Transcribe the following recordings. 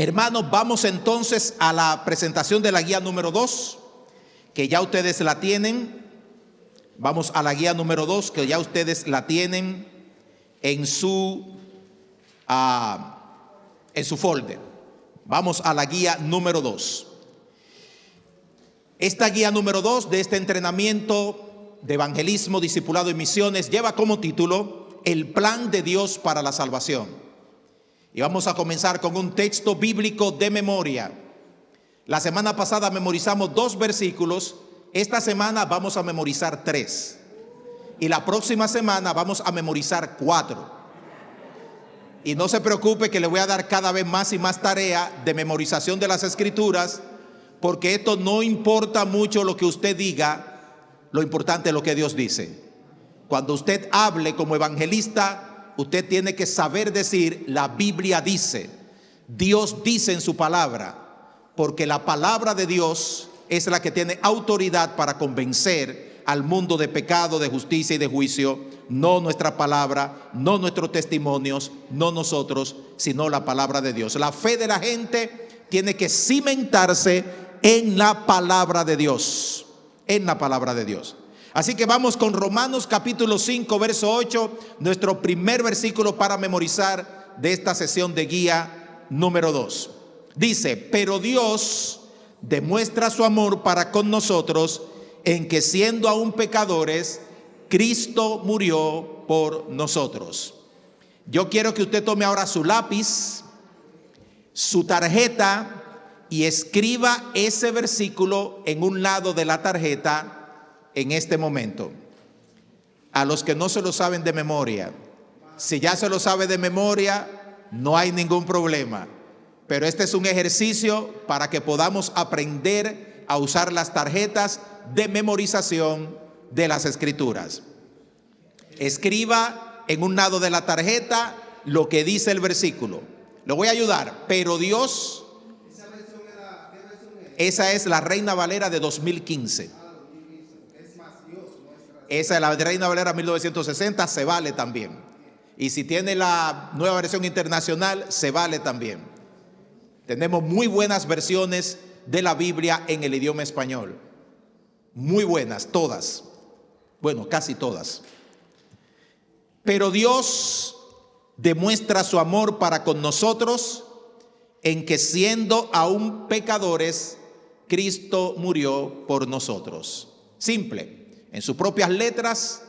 Hermanos, vamos entonces a la presentación de la guía número 2, que ya ustedes la tienen. Vamos a la guía número 2, que ya ustedes la tienen en su folder. Vamos a la guía número 2. Esta guía número 2 de este entrenamiento de evangelismo, discipulado y misiones lleva como título El plan de Dios para la salvación. Y vamos a comenzar con un texto bíblico de memoria. La semana pasada memorizamos 2 versículos. Esta semana vamos a memorizar 3. Y la próxima semana vamos a memorizar 4. Y no se preocupe que le voy a dar cada vez más y más tarea de memorización de las escrituras, porque esto no importa mucho lo que usted diga, lo importante es lo que Dios dice. Cuando usted hable como evangelista, usted tiene que saber decir: la Biblia dice, Dios dice en su palabra, porque la palabra de Dios es la que tiene autoridad para convencer al mundo de pecado, de justicia y de juicio. No nuestra palabra, no nuestros testimonios, no nosotros, sino la palabra de Dios. La fe de la gente tiene que cimentarse en la palabra de Dios, en la palabra de Dios. Así que vamos con Romanos capítulo 5, verso 8, nuestro primer versículo para memorizar de esta sesión de guía número 2. Dice: pero Dios demuestra su amor para con nosotros en que, siendo aún pecadores, Cristo murió por nosotros. Yo quiero que usted tome ahora su lápiz, su tarjeta, y escriba ese versículo en un lado de la tarjeta en este momento. A los que no se lo saben de memoria, si ya se lo sabe de memoria, no hay ningún problema. Pero este es un ejercicio para que podamos aprender a usar las tarjetas de memorización de las escrituras. Escriba en un lado de la tarjeta lo que dice el versículo. Lo voy a ayudar. Pero Dios, esa es la Reina Valera de 2015. Esa es la Reina Valera 1960, se vale también. Y si tiene la nueva versión internacional, se vale también. Tenemos muy buenas versiones de la Biblia en el idioma español. Muy buenas, todas. Bueno, casi todas. Pero Dios demuestra su amor para con nosotros en que, siendo aún pecadores, Cristo murió por nosotros. Simple, en sus propias letras,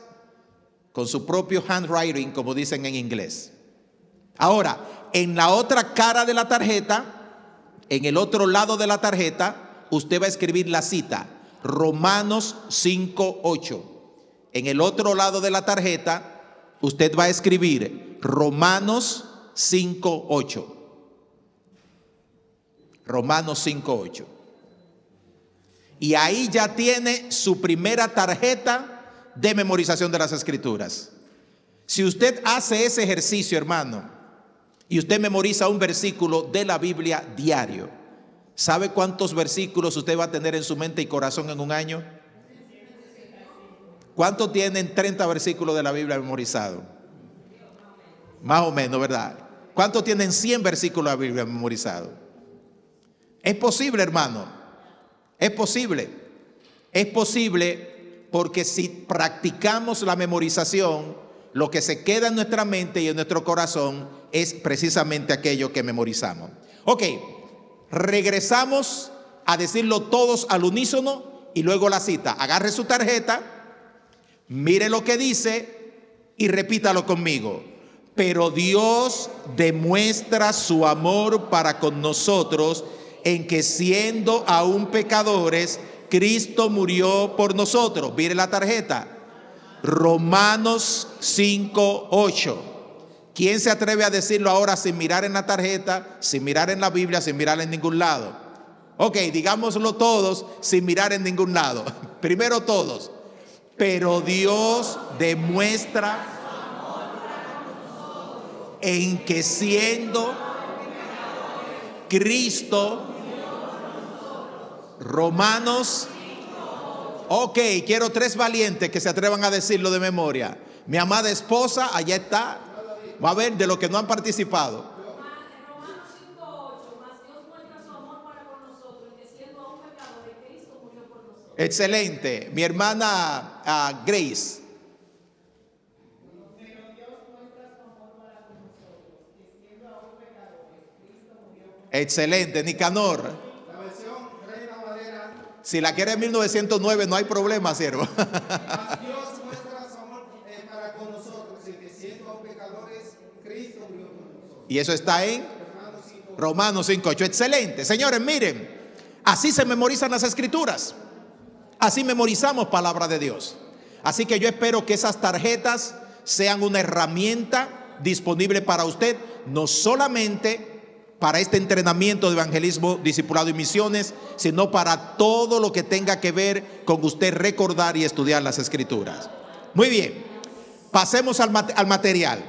con su propio handwriting, como dicen en inglés. Ahora, en la otra cara de la tarjeta, en el otro lado de la tarjeta, usted va a escribir la cita, Romanos 5:8. En el otro lado de la tarjeta, usted va a escribir Romanos 5:8. Romanos 5:8. Y ahí ya tiene su primera tarjeta de memorización de las escrituras. Si usted hace ese ejercicio, hermano, y usted memoriza un versículo de la Biblia diario, ¿sabe cuántos versículos usted va a tener en su mente y corazón en un año? ¿Cuántos tienen 30 versículos de la Biblia memorizados? Más o menos, ¿verdad? ¿Cuántos tienen 100 versículos de la Biblia memorizados? Es posible, hermano. Es posible. Es posible porque si practicamos la memorización, lo que se queda en nuestra mente y en nuestro corazón es precisamente aquello que memorizamos. Ok, regresamos a decirlo todos al unísono y luego la cita. Agarre su tarjeta, mire lo que dice y repítalo conmigo. Pero Dios demuestra su amor para con nosotros en que, siendo aún pecadores, Cristo murió por nosotros. Mire la tarjeta. Romanos 5:8. ¿Quién se atreve a decirlo ahora sin mirar en la tarjeta, sin mirar en la Biblia, sin mirar en ningún lado? Ok, digámoslo todos sin mirar en ningún lado. Primero todos. Pero Dios demuestra en que, siendo Cristo, Romanos. Ok, quiero 3 valientes que se atrevan a decirlo de memoria. Mi amada esposa, allá está. Va a ver de los que no han participado. Excelente. Mi hermana Grace. Excelente. Nicanor. Si la quiere en 1909 no hay problema, siervo. Mas Dios muestra su amor para con nosotros, en que siendo aún pecadores, Cristo murió por nosotros. Y eso está en Romanos 5:8. Excelente. Señores, miren, así se memorizan las escrituras. Así memorizamos palabra de Dios. Así que yo espero que esas tarjetas sean una herramienta disponible para usted, no solamente para este entrenamiento de evangelismo, discipulado y misiones, sino para todo lo que tenga que ver con usted recordar y estudiar las escrituras. Muy bien, pasemos al material.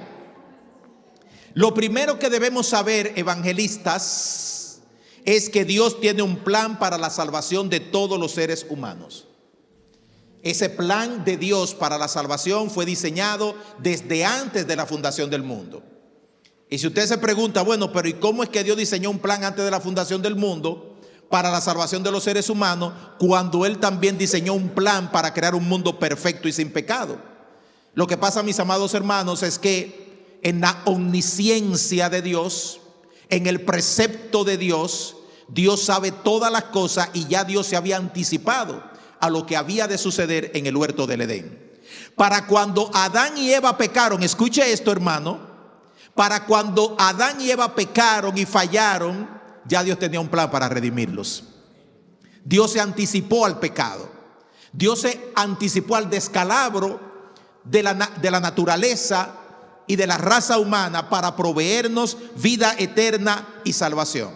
Lo primero que debemos saber, evangelistas, es que Dios tiene un plan para la salvación de todos los seres humanos. Ese plan de Dios para la salvación fue diseñado desde antes de la fundación del mundo. Y si usted se pregunta, bueno, pero ¿y cómo es que Dios diseñó un plan antes de la fundación del mundo para la salvación de los seres humanos, cuando Él también diseñó un plan para crear un mundo perfecto y sin pecado? Lo que pasa, mis amados hermanos, es que en la omnisciencia de Dios, en el precepto de Dios, Dios sabe todas las cosas y ya Dios se había anticipado a lo que había de suceder en el huerto del Edén. Para cuando Adán y Eva pecaron, escuche esto, hermano, para cuando Adán y Eva pecaron y fallaron, ya Dios tenía un plan para redimirlos. Dios se anticipó al pecado. Dios se anticipó al descalabro de la naturaleza y de la raza humana para proveernos vida eterna y salvación.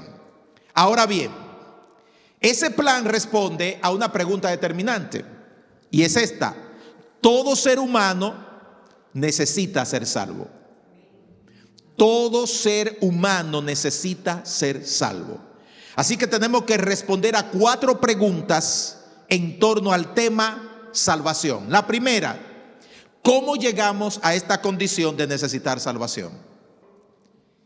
Ahora bien, ese plan responde a una pregunta determinante, y es esta: todo ser humano necesita ser salvo. Todo ser humano necesita ser salvo. Así que tenemos que responder a 4 preguntas en torno al tema salvación. La primera: ¿cómo llegamos a esta condición de necesitar salvación?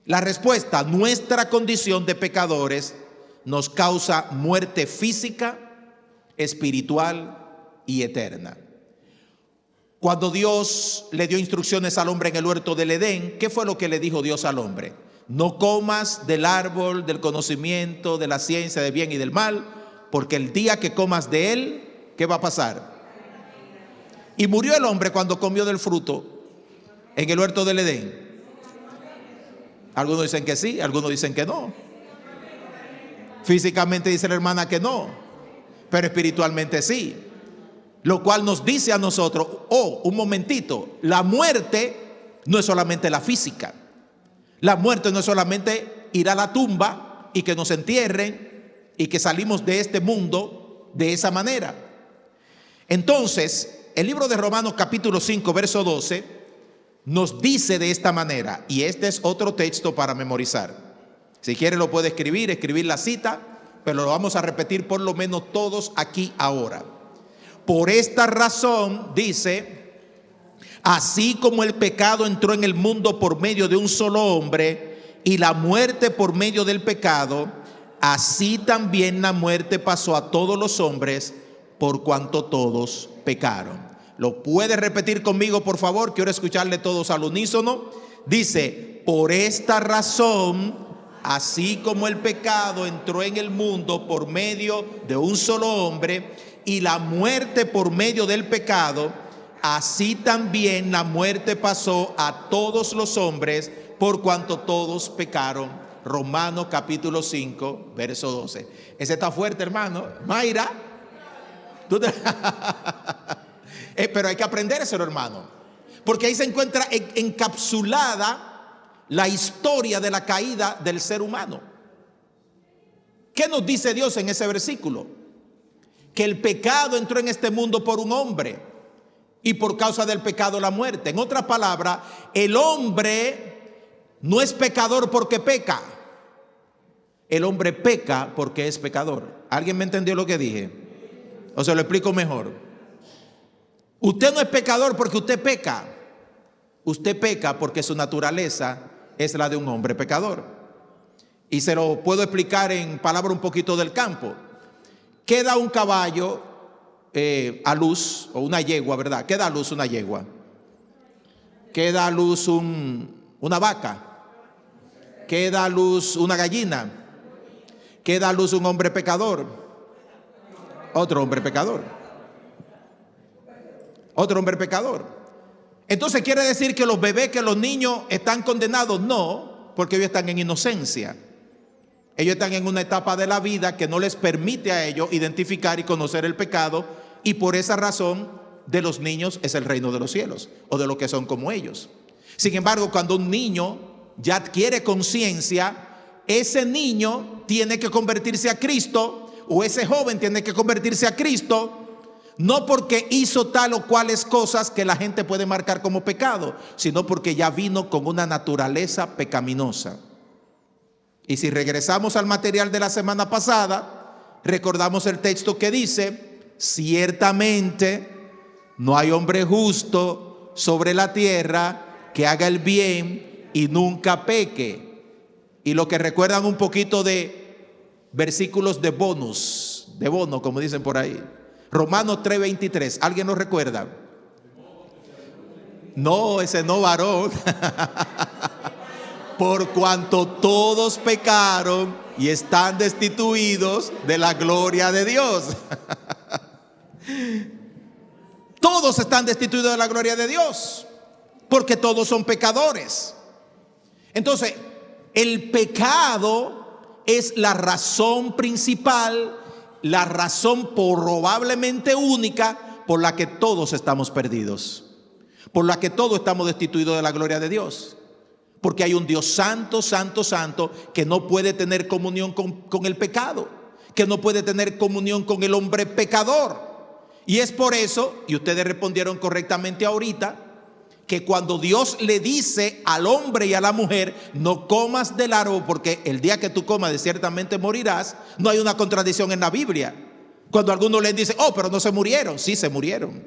La respuesta: nuestra condición de pecadores nos causa muerte física, espiritual y eterna. Cuando Dios le dio instrucciones al hombre en el huerto del Edén, ¿qué fue lo que le dijo Dios al hombre? No comas del árbol del conocimiento, de la ciencia del bien y del mal, porque el día que comas de él, ¿qué va a pasar? Y murió el hombre cuando comió del fruto en el huerto del Edén. Algunos dicen que sí, algunos dicen que no. Físicamente dice la hermana que no, pero espiritualmente sí. Lo cual nos dice a nosotros, un momentito, la muerte no es solamente la física. La muerte no es solamente ir a la tumba y que nos entierren y que salimos de este mundo de esa manera. Entonces, el libro de Romanos capítulo 5, verso 12, nos dice de esta manera, y este es otro texto para memorizar. Si quiere lo puede escribir la cita, pero lo vamos a repetir por lo menos todos aquí ahora. Por esta razón, dice, así como el pecado entró en el mundo por medio de un solo hombre y la muerte por medio del pecado, así también la muerte pasó a todos los hombres por cuanto todos pecaron. ¿Lo puede repetir conmigo, por favor? Quiero escucharle todos al unísono. Dice, por esta razón, así como el pecado entró en el mundo por medio de un solo hombre y la muerte por medio del pecado, así también la muerte pasó a todos los hombres por cuanto todos pecaron. Romanos capítulo 5, verso 12. Ese está fuerte, hermano. Mayra, pero hay que aprendérselo, hermano, porque ahí se encuentra encapsulada la historia de la caída del ser humano. ¿Qué nos dice Dios en ese versículo? Que el pecado entró en este mundo por un hombre y por causa del pecado la muerte. En otras palabras, el hombre no es pecador porque peca. El hombre peca porque es pecador. ¿Alguien me entendió lo que dije? O se lo explico mejor. Usted no es pecador porque usted peca. Usted peca porque su naturaleza es la de un hombre pecador. Y se lo puedo explicar en palabras un poquito del campo. Queda un caballo a luz, o una yegua, ¿verdad? ¿Qué da a luz una yegua? ¿Qué da a luz una vaca? ¿Qué da a luz una gallina? ¿Qué da a luz un hombre pecador? Otro hombre pecador. Otro hombre pecador. Entonces, ¿quiere decir que los bebés, que los niños están condenados? No, porque ellos están en inocencia. Ellos están en una etapa de la vida que no les permite a ellos identificar y conocer el pecado, y por esa razón de los niños es el reino de los cielos, o de los que son como ellos. Sin embargo, cuando un niño ya adquiere conciencia, ese niño tiene que convertirse a Cristo, o ese joven tiene que convertirse a Cristo, no porque hizo tal o cuales cosas que la gente puede marcar como pecado, sino porque ya vino con una naturaleza pecaminosa. Y si regresamos al material de la semana pasada, recordamos el texto que dice: ciertamente no hay hombre justo sobre la tierra que haga el bien y nunca peque. Y lo que recuerdan un poquito de versículos de bono, como dicen por ahí. Romanos 3:23, ¿alguien lo recuerda? No, ese no, varón. Por cuanto todos pecaron y están destituidos de la gloria de Dios. Todos están destituidos de la gloria de Dios, porque todos son pecadores. Entonces, el pecado es la razón principal, la razón probablemente única por la que todos estamos perdidos, por la que todos estamos destituidos de la gloria de Dios. Porque hay un Dios santo, santo, santo, que no puede tener comunión con el pecado, que no puede tener comunión con el hombre pecador. Y es por eso, y ustedes respondieron correctamente ahorita, que cuando Dios le dice al hombre y a la mujer: no comas del árbol, porque el día que tú comas de ciertamente morirás, no hay una contradicción en la Biblia. Cuando algunos les dicen: oh, pero no se murieron. Sí, se murieron,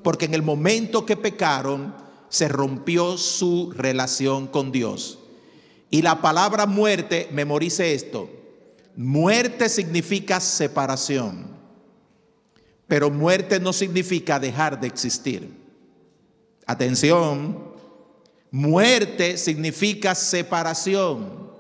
porque en el momento que pecaron se rompió su relación con Dios. Y la palabra muerte, memorice esto: muerte significa separación, pero muerte no significa dejar de existir. Atención, muerte significa separación.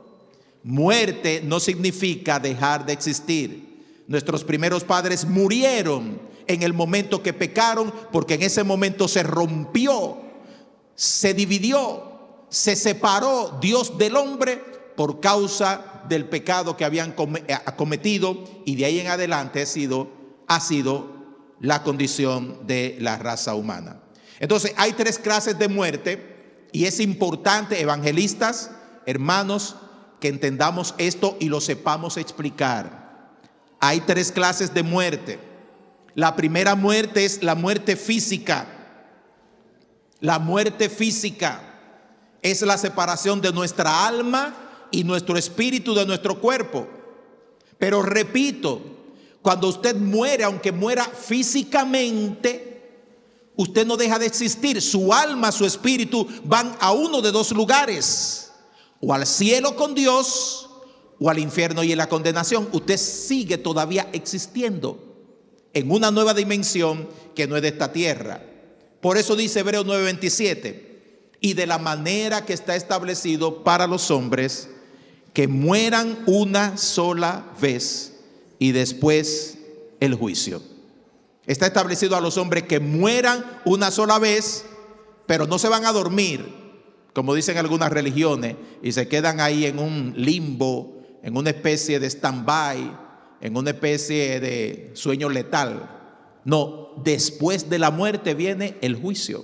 Muerte no significa dejar de existir. Nuestros primeros padres murieron en el momento que pecaron, porque en ese momento se rompió, se dividió, se separó Dios del hombre por causa del pecado que habían cometido, y de ahí en adelante ha sido la condición de la raza humana. Entonces, hay tres clases de muerte, y es importante, evangelistas, hermanos, que entendamos esto y lo sepamos explicar. Hay tres clases de muerte. La primera muerte es la muerte física. La muerte física es la separación de nuestra alma y nuestro espíritu de nuestro cuerpo. Pero repito, cuando usted muere, aunque muera físicamente, usted no deja de existir. Su alma, su espíritu van a uno de dos lugares: o al cielo con Dios, o al infierno y en la condenación. Usted sigue todavía existiendo en una nueva dimensión que no es de esta tierra. Por eso dice Hebreos 9:27: y de la manera que está establecido para los hombres, que mueran una sola vez y después el juicio. Está establecido a los hombres que mueran una sola vez, pero no se van a dormir, como dicen algunas religiones, y se quedan ahí en un limbo, en una especie de stand-by, en una especie de sueño letal. No, después de la muerte viene el juicio.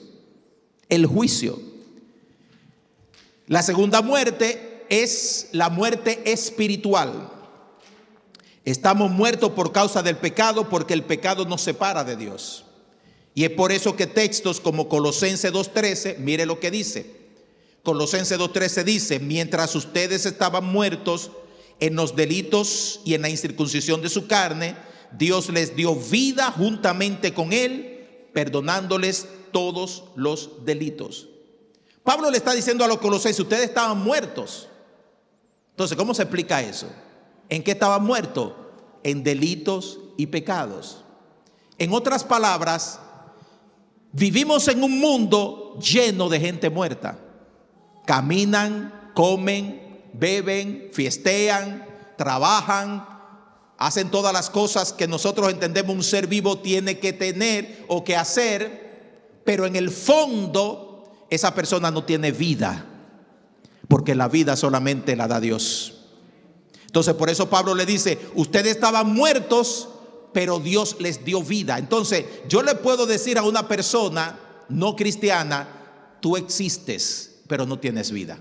El juicio. La segunda muerte es la muerte espiritual. Estamos muertos por causa del pecado, porque el pecado nos separa de Dios. Y es por eso que textos como Colosenses 2:13, mire lo que dice. Colosenses 2:13 dice: mientras ustedes estaban muertos en los delitos y en la incircuncisión de su carne, Dios les dio vida juntamente con Él, perdonándoles todos los delitos. Pablo le está diciendo a los colosenses: ustedes estaban muertos. Entonces, ¿cómo se explica eso? ¿En qué estaban muertos? En delitos y pecados. En otras palabras, vivimos en un mundo lleno de gente muerta. Caminan, comen, beben, fiestean, trabajan, hacen todas las cosas que nosotros entendemos un ser vivo tiene que tener o que hacer, pero en el fondo esa persona no tiene vida, porque la vida solamente la da Dios. Entonces por eso Pablo le dice, ustedes estaban muertos, pero Dios les dio vida. Entonces yo le puedo decir a una persona no cristiana, tú existes, pero no tienes vida.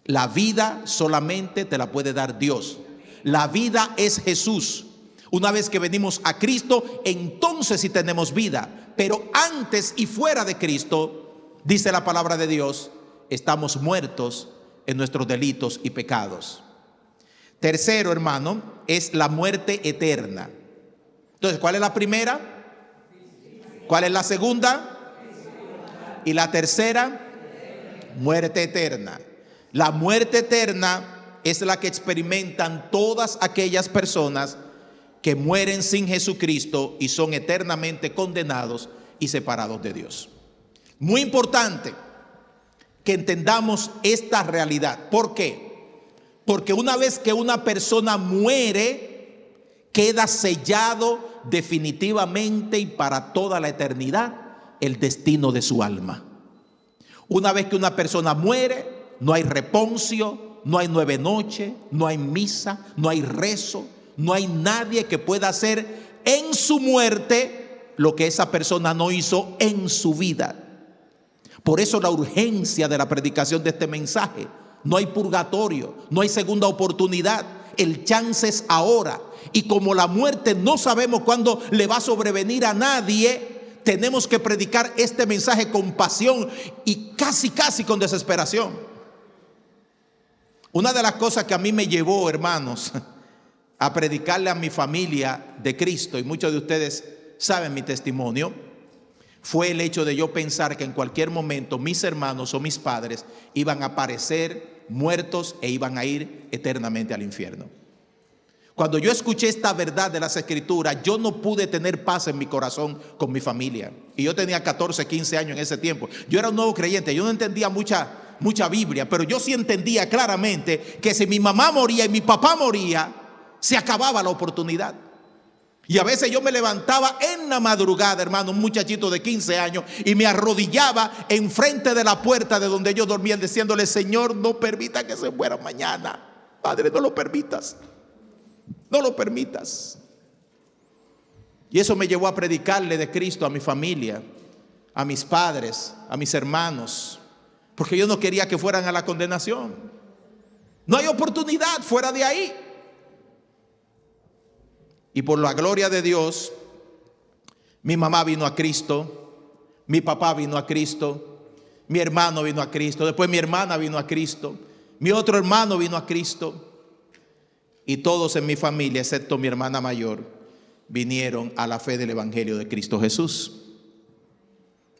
La vida solamente te la puede dar Dios. La vida es Jesús. Una vez que venimos a Cristo, entonces sí tenemos vida. Pero antes y fuera de Cristo, dice la palabra de Dios, estamos muertos en nuestros delitos y pecados. Tercero, hermano, es la muerte eterna. Entonces, ¿cuál es la primera? ¿Cuál es la segunda? Y la tercera, muerte eterna. La muerte eterna es la que experimentan todas aquellas personas que mueren sin Jesucristo y son eternamente condenados y separados de Dios. Muy importante que entendamos esta realidad. ¿Por qué? Porque una vez que una persona muere, queda sellado definitivamente y para toda la eternidad el destino de su alma. Una vez que una persona muere, no hay reponcio, no hay 9 noches, no hay misa, no hay rezo, no hay nadie que pueda hacer en su muerte lo que esa persona no hizo en su vida. Por eso la urgencia de la predicación de este mensaje. No hay purgatorio, no hay segunda oportunidad, el chance es ahora. Y como la muerte no sabemos cuándo le va a sobrevenir a nadie, tenemos que predicar este mensaje con pasión y casi con desesperación. Una de las cosas que a mí me llevó, hermanos, a predicarle a mi familia de Cristo, y muchos de ustedes saben mi testimonio, fue el hecho de yo pensar que en cualquier momento mis hermanos o mis padres iban a aparecer muertos e iban a ir eternamente al infierno. Cuando yo escuché esta verdad de las Escrituras, yo no pude tener paz en mi corazón con mi familia. Y yo tenía 14, 15 años en ese tiempo. Yo era un nuevo creyente, yo no entendía mucha Biblia, pero yo sí entendía claramente que si mi mamá moría y mi papá moría, se acababa la oportunidad. Y a veces yo me levantaba en la madrugada, hermano, un muchachito de 15 años, y me arrodillaba enfrente de la puerta de donde ellos dormían, diciéndole: Señor, no permita que se mueran mañana. Padre, no lo permitas. No lo permitas. Y eso me llevó a predicarle de Cristo a mi familia, a mis padres, a mis hermanos, porque yo no quería que fueran a la condenación. No hay oportunidad fuera de ahí. Y por la gloria de Dios, mi mamá vino a Cristo, mi papá vino a Cristo, mi hermano vino a Cristo, después mi hermana vino a Cristo, mi otro hermano vino a Cristo. Y todos en mi familia, excepto mi hermana mayor, vinieron a la fe del Evangelio de Cristo Jesús.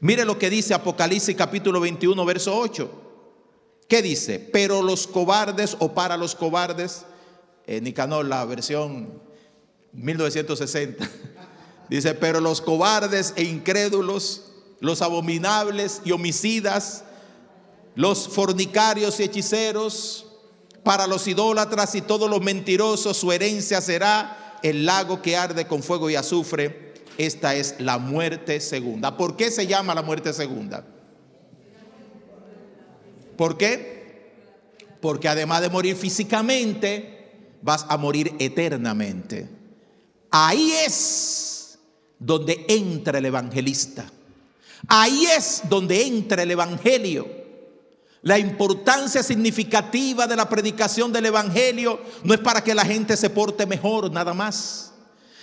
Mire lo que dice Apocalipsis capítulo 21, verso 8. ¿Qué dice? Pero los cobardes, o para los cobardes, Nicanor, la versión 1960, dice: pero los cobardes e incrédulos, los abominables y homicidas, los fornicarios y hechiceros, para los idólatras y todos los mentirosos, su herencia será el lago que arde con fuego y azufre. Esta es la muerte segunda. ¿Por qué se llama la muerte segunda? ¿Por qué? Porque además de morir físicamente, vas a morir eternamente. Ahí es donde entra el evangelista. Ahí es donde entra el evangelio. La importancia significativa de la predicación del evangelio no es para que la gente se porte mejor, nada más.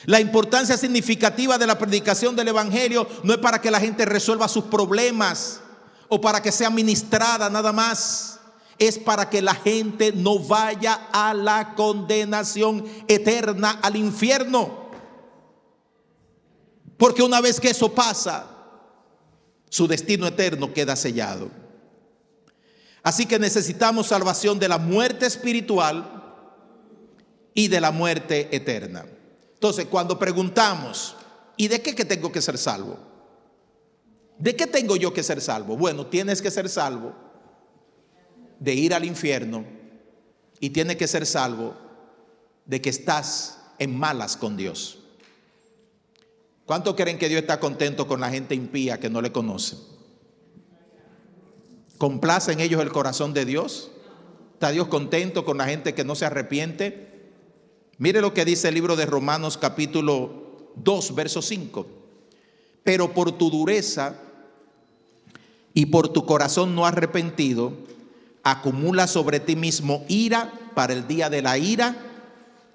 La importancia significativa de la predicación del evangelio no es para que la gente resuelva sus problemas o para que sea ministrada, nada más. Es para que la gente no vaya a la condenación eterna, al infierno. Porque una vez que eso pasa, su destino eterno queda sellado. Así que necesitamos salvación de la muerte espiritual y de la muerte eterna. Entonces, cuando preguntamos, ¿Y de qué que tengo que ser salvo? ¿De qué tengo yo que ser salvo? Bueno, tienes que ser salvo de ir al infierno y tienes que ser salvo de que estás en malas con Dios. ¿Cuánto creen que Dios está contento con la gente impía que no le conoce? ¿Complace en ellos el corazón de Dios? ¿Está Dios contento con la gente que no se arrepiente? Mire lo que dice el libro de Romanos capítulo 2, verso 5. Pero por tu dureza y por tu corazón no arrepentido, acumula sobre ti mismo ira para el día de la ira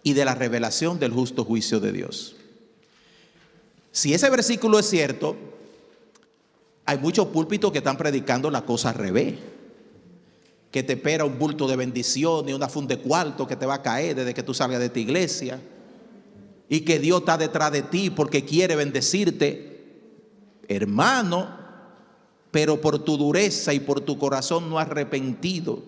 y de la revelación del justo juicio de Dios. Si ese versículo es cierto, hay muchos púlpitos que están predicando la cosa al revés, que te espera un bulto de bendición y una funda de cuarto que te va a caer desde que tú salgas de tu iglesia, y que Dios está detrás de ti porque quiere bendecirte. Hermano, pero por tu dureza y por tu corazón no arrepentido,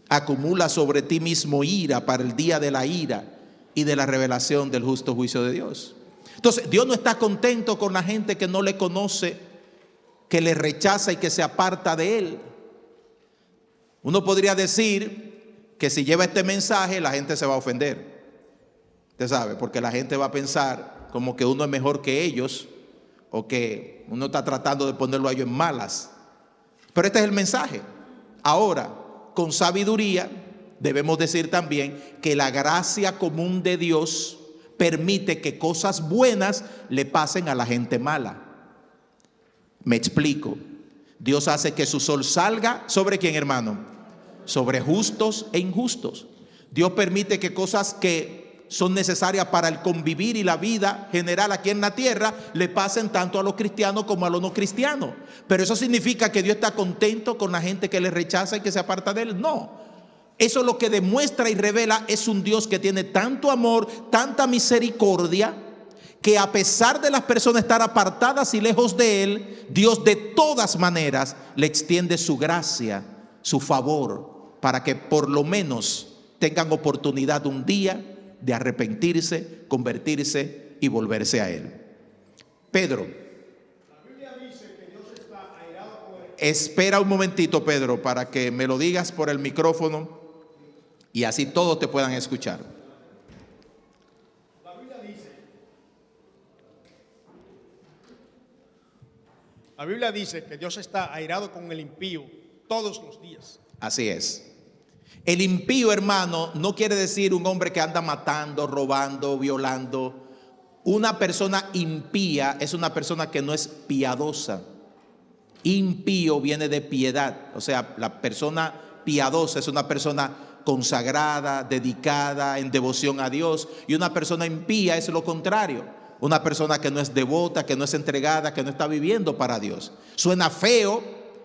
acumula sobre ti mismo ira para el día de la ira y de la revelación del justo juicio de Dios. Entonces, Dios no está contento con la gente que no le conoce, que le rechaza y que se aparta de Él. Uno podría decir que si lleva este mensaje, la gente se va a ofender. Usted sabe, porque la gente va a pensar como que uno es mejor que ellos, o que uno está tratando de ponerlo a ellos en malas. Pero este es el mensaje. Ahora, con sabiduría, debemos decir también que la gracia común de Dios permite que cosas buenas le pasen a la gente mala. Me explico. Dios hace que su sol salga ¿sobre quién, hermano? Sobre justos e injustos. Dios permite que cosas que son necesarias para el convivir y la vida general aquí en la tierra le pasen tanto a los cristianos como a los no cristianos. Pero eso significa que Dios está contento con la gente que le rechaza y que se aparta de Él. No. Eso lo que demuestra y revela es un Dios que tiene tanto amor, tanta misericordia, que a pesar de las personas estar apartadas y lejos de Él, Dios de todas maneras le extiende su gracia, su favor, para que por lo menos tengan oportunidad un día de arrepentirse, convertirse y volverse a Él. Pedro, La Biblia dice que Dios está airado con el... espera un momentito, Pedro, para que me lo digas por el micrófono y así todos te puedan escuchar. La Biblia dice que Dios está airado con el impío todos los días. Así es. El impío, hermano, no quiere decir un hombre que anda matando, robando, violando. Una persona impía es una persona que no es piadosa. Impío viene de piedad. O sea, la persona piadosa es una persona consagrada, dedicada, en devoción a Dios. Y una persona impía es lo contrario. Una persona que no es devota, que no es entregada, que no está viviendo para Dios. Suena feo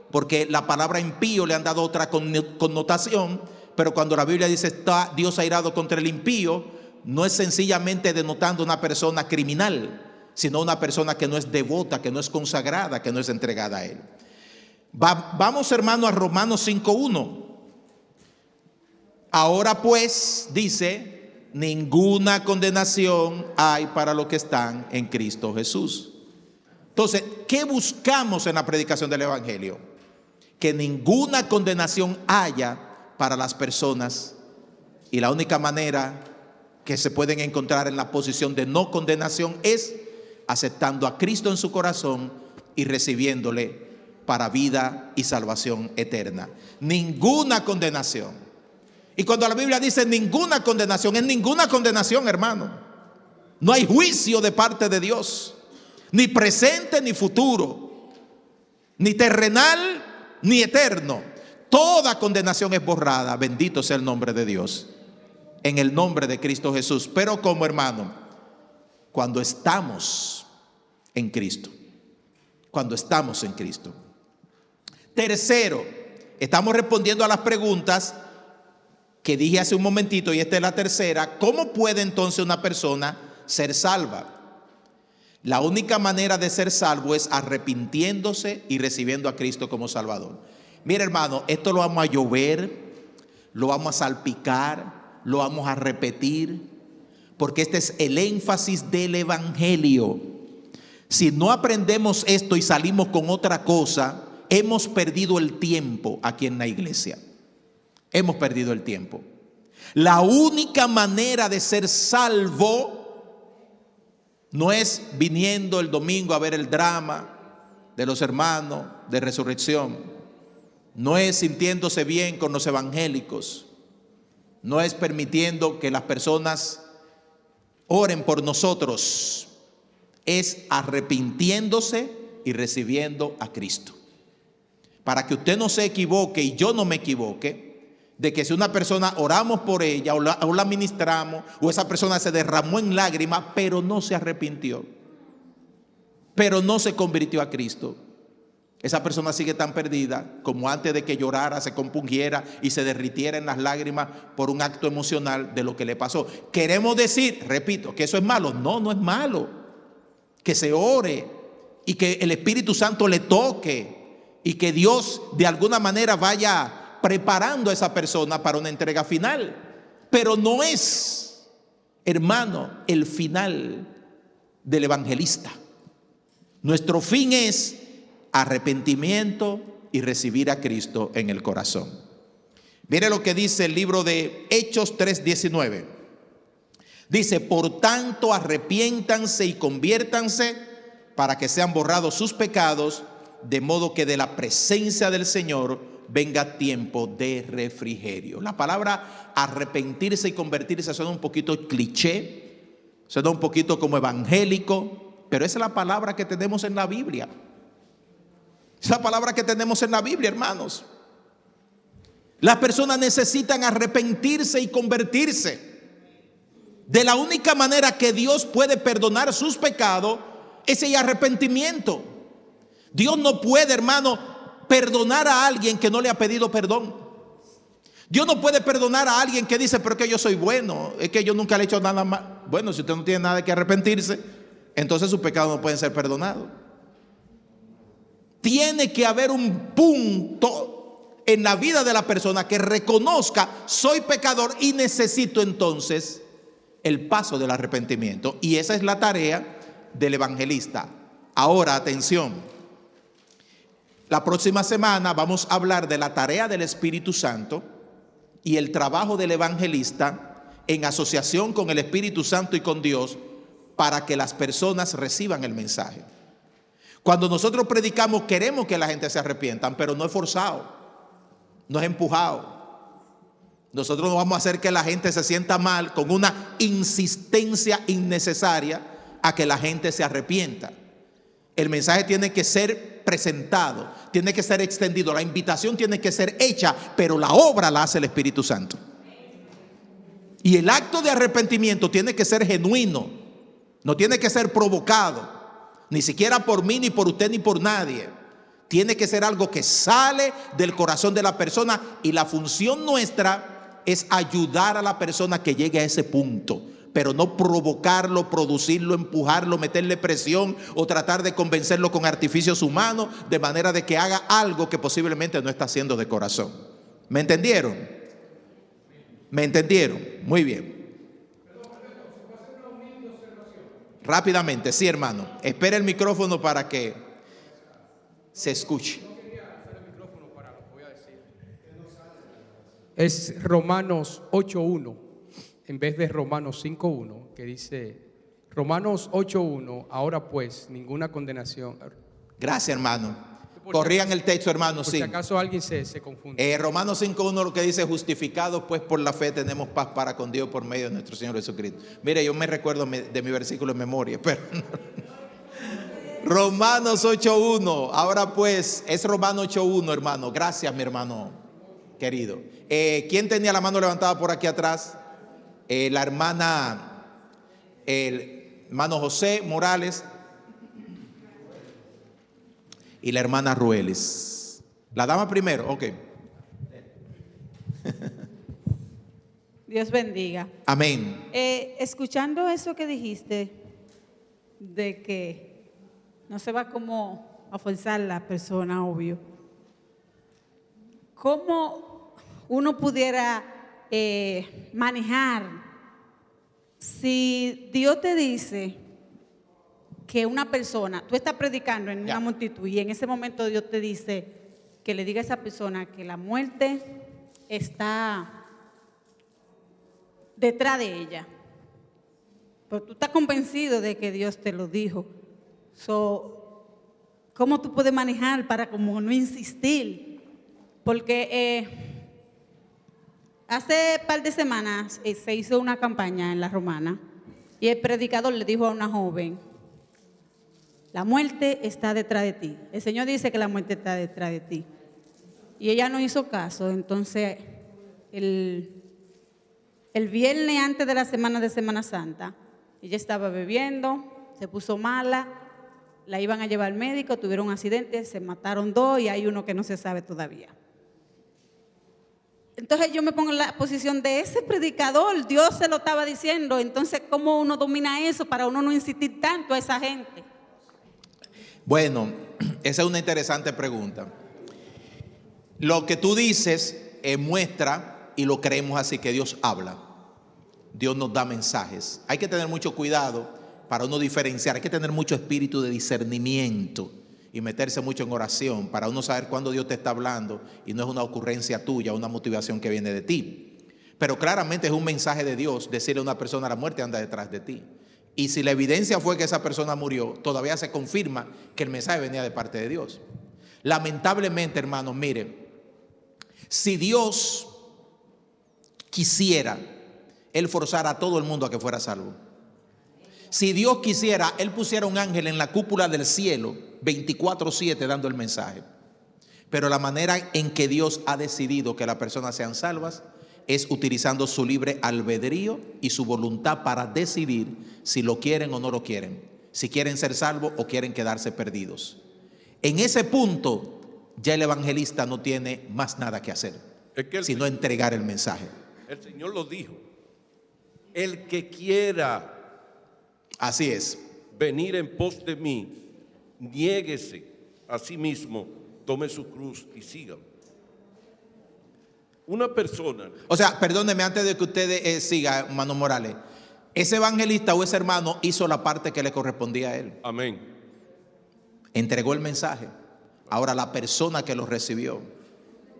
porque la palabra impío le han dado otra connotación, pero cuando la Biblia dice está Dios airado contra el impío, no es sencillamente denotando una persona criminal, sino una persona que no es devota, que no es consagrada, que no es entregada a Él. Vamos, hermano, a Romanos 5:1. Ahora pues, dice, ninguna condenación hay para los que están en Cristo Jesús. Entonces, ¿qué buscamos en la predicación del Evangelio? Que ninguna condenación haya para las personas, y la única manera que se pueden encontrar en la posición de no condenación es aceptando a Cristo en su corazón y recibiéndole para vida y salvación eterna. Ninguna condenación. Y cuando la Biblia dice ninguna condenación, es ninguna condenación, hermano. No hay juicio de parte de Dios, ni presente ni futuro, ni terrenal ni eterno. Toda condenación es borrada, bendito sea el nombre de Dios, en el nombre de Cristo Jesús. Pero como, hermano, cuando estamos en Cristo, cuando estamos en Cristo. Tercero, estamos respondiendo a las preguntas que dije hace un momentito, y esta es la tercera. ¿Cómo puede entonces una persona ser salva? La única manera de ser salvo es arrepintiéndose y recibiendo a Cristo como Salvador. Mira, hermano, esto lo vamos a llover, lo vamos a salpicar, lo vamos a repetir, porque este es el énfasis del Evangelio. Si no aprendemos esto y salimos con otra cosa, hemos perdido el tiempo aquí en la iglesia. Hemos perdido el tiempo. La única manera de ser salvo no es viniendo el domingo a ver el drama de los hermanos de resurrección. No es sintiéndose bien con los evangélicos. No es permitiendo que las personas oren por nosotros. Es arrepintiéndose y recibiendo a Cristo. Para que usted no se equivoque y yo no me equivoque, de que si una persona oramos por ella o la ministramos, o esa persona se derramó en lágrimas, pero no se arrepintió, pero no se convirtió a Cristo, esa persona sigue tan perdida como antes de que llorara, se compungiera y se derritiera en las lágrimas por un acto emocional de lo que le pasó. Queremos decir, repito, que eso es malo. No, no es malo. Que se ore y que el Espíritu Santo le toque y que Dios de alguna manera vaya preparando a esa persona para una entrega final. Pero no es, hermano, el final del evangelista. Nuestro fin es arrepentimiento y recibir a Cristo en el corazón. Mire lo que dice el libro de Hechos 3:19. Dice: por tanto, arrepiéntanse y conviértanse para que sean borrados sus pecados, de modo que de la presencia del Señor venga tiempo de refrigerio. La palabra arrepentirse y convertirse suena un poquito cliché, suena un poquito como evangélico, pero esa es la palabra que tenemos en la Biblia. Es la palabra que tenemos en la Biblia, hermanos. Las personas necesitan arrepentirse y convertirse. De la única manera que Dios puede perdonar sus pecados es el arrepentimiento. Dios no puede, hermano, perdonar a alguien que no le ha pedido perdón. Dios no puede perdonar a alguien que dice: pero es que yo soy bueno, es que yo nunca le he hecho nada más. Bueno, si usted no tiene nada que arrepentirse, entonces sus pecados no pueden ser perdonados. Tiene que haber un punto en la vida de la persona que reconozca: soy pecador y necesito entonces el paso del arrepentimiento. Y esa es la tarea del evangelista. Ahora, atención. La próxima semana vamos a hablar de la tarea del Espíritu Santo y el trabajo del evangelista en asociación con el Espíritu Santo y con Dios para que las personas reciban el mensaje. Cuando nosotros predicamos, queremos que la gente se arrepientan, pero no es forzado, no es empujado. Nosotros no vamos a hacer que la gente se sienta mal con una insistencia innecesaria a que la gente se arrepienta. El mensaje tiene que ser presentado, tiene que ser extendido, la invitación tiene que ser hecha, pero la obra la hace el Espíritu Santo. Y el acto de arrepentimiento tiene que ser genuino, no tiene que ser provocado. Ni siquiera por mí, ni por usted, ni por nadie. Tiene que ser algo que sale del corazón de la persona, y la función nuestra es ayudar a la persona que llegue a ese punto, pero no provocarlo, producirlo, empujarlo, meterle presión o tratar de convencerlo con artificios humanos de manera de que haga algo que posiblemente no está haciendo de corazón. ¿Me entendieron? ¿Me entendieron? Muy bien. Rápidamente, sí, hermano. Espera el micrófono para que se escuche. Es Romanos 8:1 en vez de Romanos 5:1, que dice Romanos 8:1. Ahora pues, ninguna condenación. Gracias, hermano. Corrían el texto, hermano. Por sí. si acaso alguien se confunde. Romanos 5:1 lo que dice: justificados pues por la fe tenemos paz para con Dios por medio de nuestro Señor Jesucristo. Mire, yo me recuerdo de mi versículo en memoria, pero Romanos 8:1. Ahora pues, es Romanos 8:1, hermano. Gracias, mi hermano querido. ¿Quién tenía la mano levantada por aquí atrás? La hermana, el hermano José Morales y la hermana Rueles. La dama primero, ok. Dios bendiga. Amén. Escuchando eso que dijiste, de que no se va como a forzar la persona, obvio. ¿Cómo uno pudiera manejar si Dios te dice que una persona, tú estás predicando en Ya. una multitud y en ese momento Dios te dice que le diga a esa persona que la muerte está detrás de ella. Pero tú estás convencido de que Dios te lo dijo. ¿Cómo tú puedes manejar para como no insistir? Porque hace un par de semanas se hizo una campaña en La Romana y el predicador le dijo a una joven: la muerte está detrás de ti. El Señor dice que la muerte está detrás de ti. Y ella no hizo caso. Entonces, el viernes antes de la semana de Semana Santa, ella estaba bebiendo, se puso mala, la iban a llevar al médico, tuvieron un accidente, se mataron 2 y hay uno que no se sabe todavía. Entonces yo me pongo en la posición de ese predicador, Dios se lo estaba diciendo. Entonces, ¿cómo uno domina eso para uno no insistir tanto a esa gente? Bueno, esa es una interesante pregunta. Lo que tú dices muestra, y lo creemos así, que Dios habla. Dios nos da mensajes. Hay que tener mucho cuidado para uno diferenciar. Hay que tener mucho espíritu de discernimiento y meterse mucho en oración para uno saber cuándo Dios te está hablando y no es una ocurrencia tuya, una motivación que viene de ti. Pero claramente es un mensaje de Dios decirle a una persona: la muerte anda detrás de ti. Y si la evidencia fue que esa persona murió, todavía se confirma que el mensaje venía de parte de Dios. Lamentablemente, hermanos, mire, si Dios quisiera, Él forzara a todo el mundo a que fuera salvo. Si Dios quisiera, Él pusiera un ángel en la cúpula del cielo 24/7 dando el mensaje. Pero la manera en que Dios ha decidido que las personas sean salvas es utilizando su libre albedrío y su voluntad para decidir si lo quieren o no lo quieren, si quieren ser salvos o quieren quedarse perdidos. En ese punto ya el evangelista no tiene más nada que hacer, sino entregar el mensaje. El Señor lo dijo: el que quiera Así es. venir en pos de mí, niéguese a sí mismo, tome su cruz y sígame. Una persona, O sea, perdóneme, antes de que usted siga, hermano Morales, ese evangelista o ese hermano hizo la parte que le correspondía a él. amén, Entregó el mensaje. Ahora la persona que lo recibió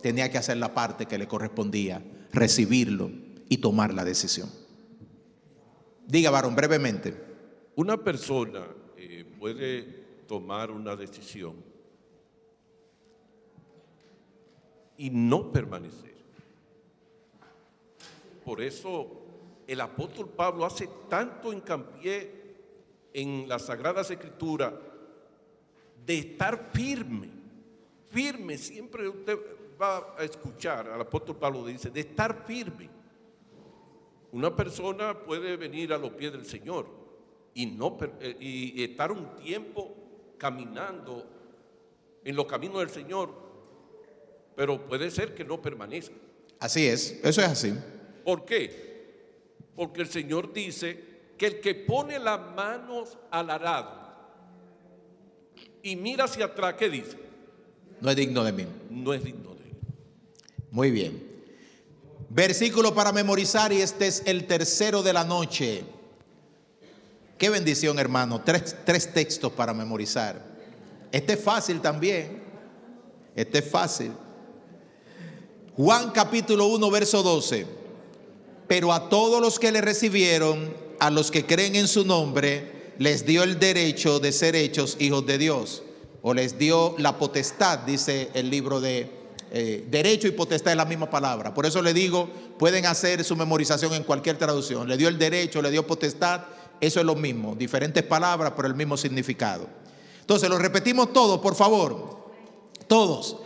tenía que hacer la parte que le correspondía, recibirlo y tomar la decisión. Diga, varón, brevemente. una persona puede tomar una decisión y no permanecer. Por eso el apóstol Pablo hace tanto hincapié en las Sagradas Escrituras de estar firme, firme. Siempre usted va a escuchar al apóstol Pablo dice de estar firme. Una persona puede venir a los pies del Señor y estar un tiempo caminando en los caminos del Señor, pero puede ser que no permanezca. Así es, eso es así. ¿Por qué? Porque el Señor dice que el que pone las manos al arado y mira hacia atrás, ¿qué dice? No es digno de mí. No es digno de él. Muy bien. Versículo para memorizar, y este es el tercero de la noche. Qué bendición, hermano. Tres textos para memorizar. Este es fácil también. Este es fácil. Juan capítulo 1, verso 12. Pero a todos los que le recibieron, a los que creen en su nombre, les dio el derecho de ser hechos hijos de Dios. O les dio la potestad, dice el libro de derecho y potestad es la misma palabra. Por eso le digo, pueden hacer su memorización en cualquier traducción. Le dio el derecho, le dio potestad, eso es lo mismo. Diferentes palabras, pero el mismo significado. Entonces, lo repetimos todos, por favor. Todos.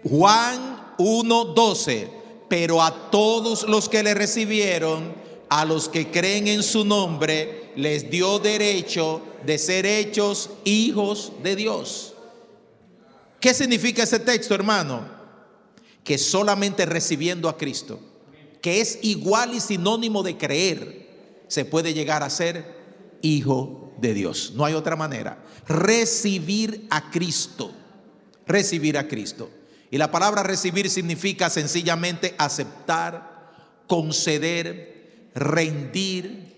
Juan 1:12. Pero a todos los que le recibieron, a los que creen en su nombre, les dio derecho de ser hechos hijos de Dios. ¿Qué significa ese texto, hermano? Que solamente recibiendo a Cristo, que es igual y sinónimo de creer, se puede llegar a ser hijo de Dios. No hay otra manera. Recibir a Cristo. Recibir a Cristo. Y la palabra recibir significa sencillamente aceptar, conceder, rendir,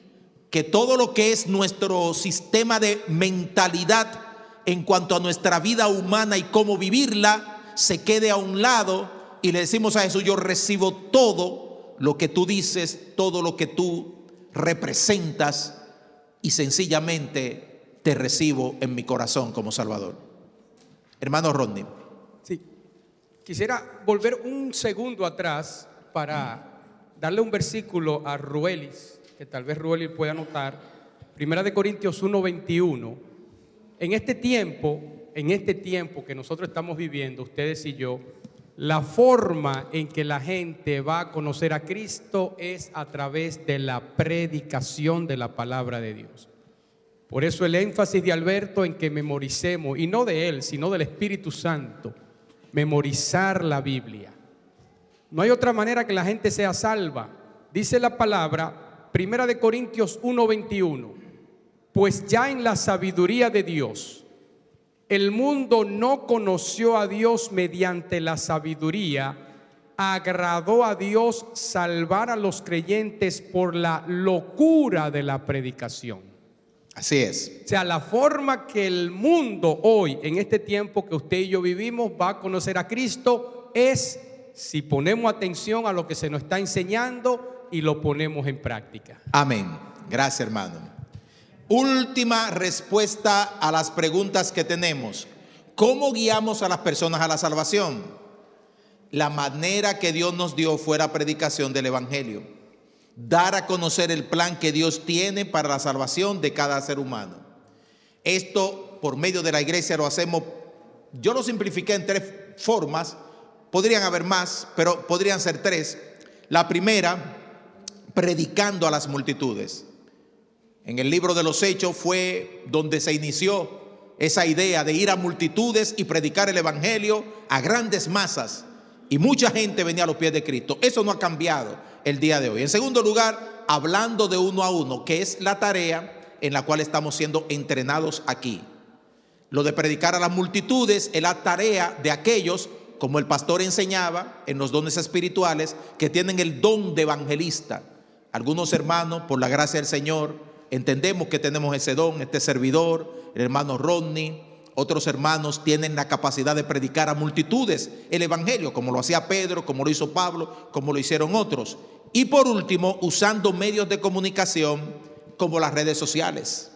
que todo lo que es nuestro sistema de mentalidad en cuanto a nuestra vida humana y cómo vivirla se quede a un lado y le decimos a Jesús: yo recibo todo lo que tú dices, todo lo que tú representas, y sencillamente te recibo en mi corazón como Salvador. Hermano Rodney. Sí, quisiera volver un segundo atrás para darle un versículo a Ruelis, que tal vez Ruelis pueda anotar. Primera de Corintios 1:21. En este tiempo que nosotros estamos viviendo, ustedes y yo, la forma en que la gente va a conocer a Cristo es a través de la predicación de la palabra de Dios. Por eso el énfasis de Alberto en que memoricemos, y no de él, sino del Espíritu Santo, memorizar la Biblia. No hay otra manera que la gente sea salva. Dice la palabra, Primera de Corintios 1:21, pues ya en la sabiduría de Dios, el mundo no conoció a Dios mediante la sabiduría, agradó a Dios salvar a los creyentes por la locura de la predicación. Así es. O sea, la forma que el mundo hoy, en este tiempo que usted y yo vivimos, va a conocer a Cristo es si ponemos atención a lo que se nos está enseñando y lo ponemos en práctica. Amén. Gracias, hermano. Última respuesta a las preguntas que tenemos. ¿Cómo guiamos a las personas a la salvación? La manera que Dios nos dio fue la predicación del Evangelio. Dar a conocer el plan que Dios tiene para la salvación de cada ser humano. Esto por medio de la iglesia lo hacemos. Yo lo simplifiqué en 3 formas. Podrían haber más, pero podrían ser 3. La primera, predicando a las multitudes. En el libro de los Hechos fue donde se inició esa idea de ir a multitudes y predicar el Evangelio a grandes masas. Y mucha gente venía a los pies de Cristo. Eso no ha cambiado el día de hoy. En segundo lugar, hablando de uno a uno, que es la tarea en la cual estamos siendo entrenados aquí. Lo de predicar a las multitudes es la tarea de aquellos, como el pastor enseñaba en los dones espirituales, que tienen el don de evangelista. Algunos hermanos, por la gracia del Señor, entendemos que tenemos ese don. Este servidor, el hermano Rodney, otros hermanos tienen la capacidad de predicar a multitudes el evangelio, como lo hacía Pedro, como lo hizo Pablo, como lo hicieron otros. Y por último, usando medios de comunicación como las redes sociales,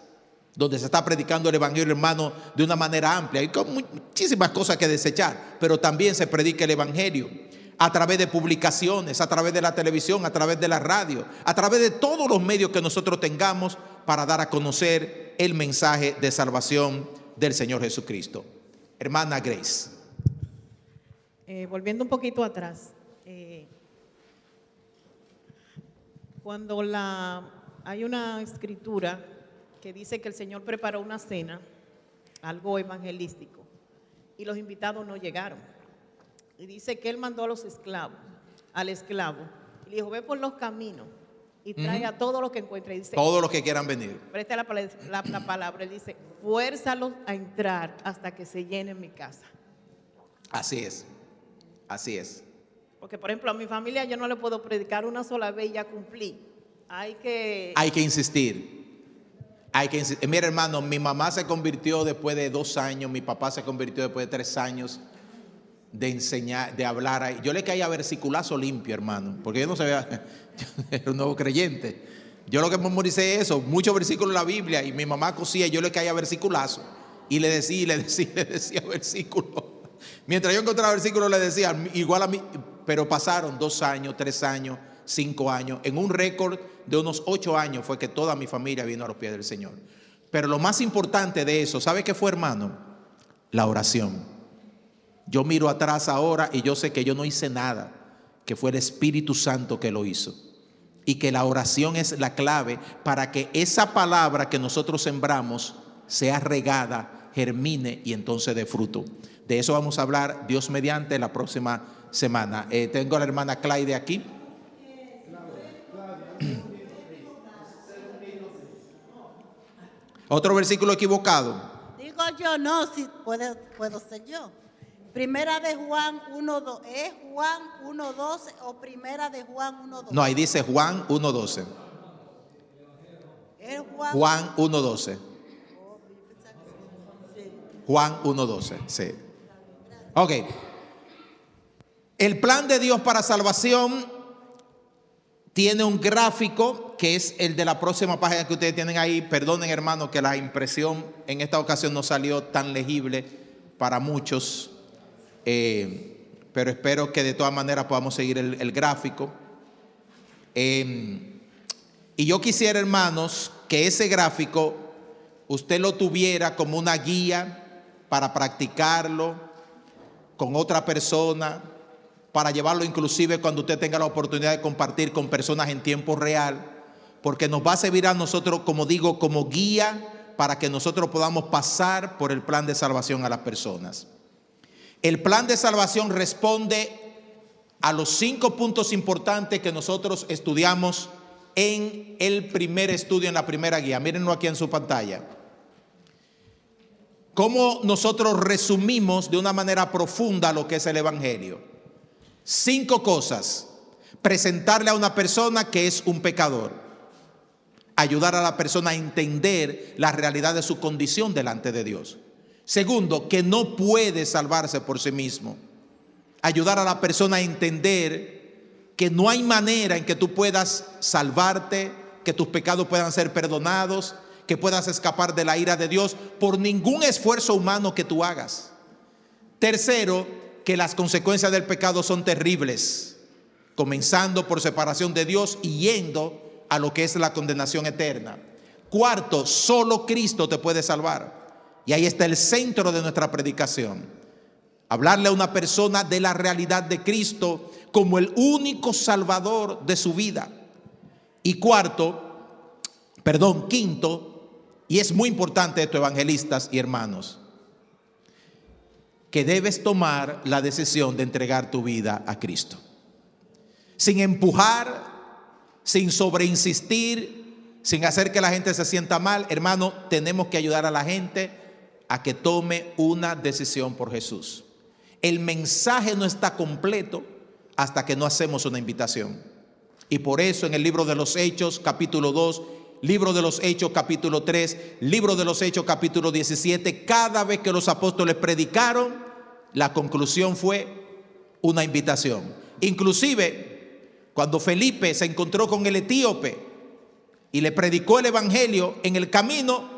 donde se está predicando el evangelio, hermano, de una manera amplia. Hay muchísimas cosas que desechar, pero también se predica el evangelio a través de publicaciones, a través de la televisión, a través de la radio, a través de todos los medios que nosotros tengamos para dar a conocer el mensaje de salvación del Señor Jesucristo. Hermana Grace. Volviendo un poquito atrás, cuando hay una escritura que dice que el Señor preparó una cena, algo evangelístico, y los invitados no llegaron. Y dice que Él mandó a los esclavos, al esclavo, y le dijo: ve por los caminos y trae a todos los que encuentre. Y dice, todos los que quieran venir. Presta la palabra, Él dice: fuérzalos a entrar hasta que se llene mi casa. Así es, así es. Porque, por ejemplo, a mi familia yo no le puedo predicar una sola vez y ya cumplí. Hay que insistir. Mira, hermano, mi mamá se convirtió después de 2 años, mi papá se convirtió después de 3 años de enseñar, de hablar ahí. Yo le caía versiculazo limpio, hermano, porque yo no sabía, yo era un nuevo creyente. Yo lo que memoricé eso, muchos versículos de la Biblia, y mi mamá cosía y yo le caía versiculazo y le decía versículos. Mientras yo encontraba versículos le decía igual a mí, pero pasaron 2 años, 3 años, 5 años. En un récord de unos 8 años fue que toda mi familia vino a los pies del Señor. Pero lo más importante de eso, ¿sabe qué fue, hermano? La oración. Yo miro atrás ahora y yo sé que yo no hice nada, que fue el Espíritu Santo que lo hizo. Y que la oración es la clave para que esa palabra que nosotros sembramos sea regada, germine y entonces dé fruto. De eso vamos a hablar, Dios mediante, la próxima semana. Tengo a la hermana Claide aquí. Otro versículo equivocado. Digo yo, no, si puedo ser yo. Primera de Juan 1:12, ¿es Juan 1:12 o Primera de Juan 1:12? No, ahí dice Juan 1:12. Juan 1:12. Juan 1:12, sí. Ok. El plan de Dios para salvación tiene un gráfico que es el de la próxima página que ustedes tienen ahí. Perdonen, hermano, que la impresión en esta ocasión no salió tan legible para muchos, pero espero que de todas maneras podamos seguir el gráfico. Y yo quisiera, hermanos, que ese gráfico usted lo tuviera como una guía para practicarlo con otra persona, para llevarlo inclusive cuando usted tenga la oportunidad de compartir con personas en tiempo real, porque nos va a servir a nosotros, como digo, como guía para que nosotros podamos pasar por el plan de salvación a las personas. El plan de salvación responde a los 5 puntos importantes que nosotros estudiamos en el primer estudio, en la primera guía. Mírenlo aquí en su pantalla. Cómo nosotros resumimos de una manera profunda lo que es el Evangelio. 5 cosas. Presentarle a una persona que es un pecador. Ayudar a la persona a entender la realidad de su condición delante de Dios. Segundo, que no puede salvarse por sí mismo. Ayudar a la persona a entender que no hay manera en que tú puedas salvarte, que tus pecados puedan ser perdonados, que puedas escapar de la ira de Dios por ningún esfuerzo humano que tú hagas. Tercero, que las consecuencias del pecado son terribles, comenzando por separación de Dios y yendo a lo que es la condenación eterna. Cuarto, solo Cristo te puede salvar. Y ahí está el centro de nuestra predicación. Hablarle a una persona de la realidad de Cristo como el único salvador de su vida. Y quinto, y es muy importante esto, evangelistas y hermanos, que debes tomar la decisión de entregar tu vida a Cristo. Sin empujar, sin sobreinsistir, sin hacer que la gente se sienta mal. Hermano, tenemos que ayudar a la gente a que tome una decisión por Jesús. El mensaje no está completo hasta que no hacemos una invitación. Y por eso en el libro de los Hechos, capítulo 2, libro de los Hechos, capítulo 3, libro de los Hechos, capítulo 17, cada vez que los apóstoles predicaron, la conclusión fue una invitación. Inclusive, cuando Felipe se encontró con el etíope y le predicó el evangelio en el camino,